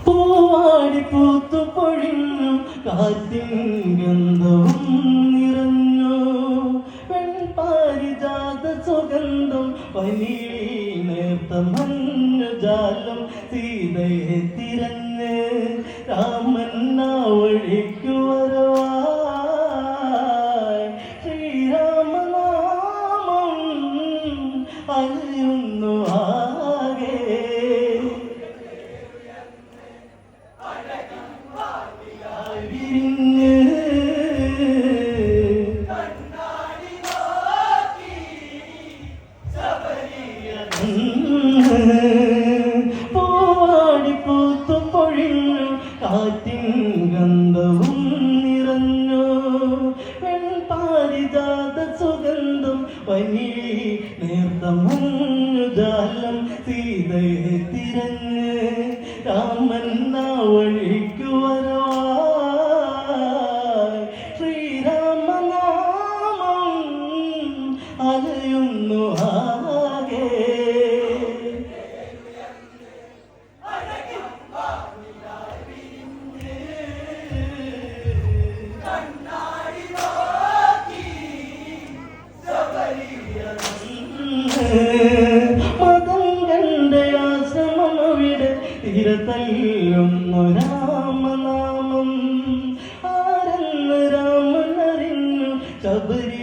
പൂവാടി പൂത്തു പൊഴിഞ്ഞു കാറ്റിൻ ഗന്ധവും നിറഞ്ഞു പെൺപാരിജാത സുഗന്ധം പനിയിൽ നേർത്ത മഞ്ഞുജാലം സീതയെ തിരഞ്ഞ് രാമൻ വഴിക്കു വരവായി ശ്രീരാമനാമം അറിയുന്നു ആകെ പൂവാടി പൂത്തു പൊഴിഞ്ഞു കാറ്റിൻ ഗന്ധവും നിറഞ്ഞു പെൺപാരിജാത സുഗന്ധം പനിയിൽ നേർത്ത മഞ്ഞുജാലം സീതയെ തിരഞ്ഞ് രാമൻ വഴിക്കു വരവായി ശ്രീരാമനാമം അലയുന്നു ആകെ മതങ്ങളുടെ ആശ്രമം അവിടെ തീരത്തല്ലുന്നു രാമനാമം ആരെന്ന് രാമനറിഞ്ഞു ശബരി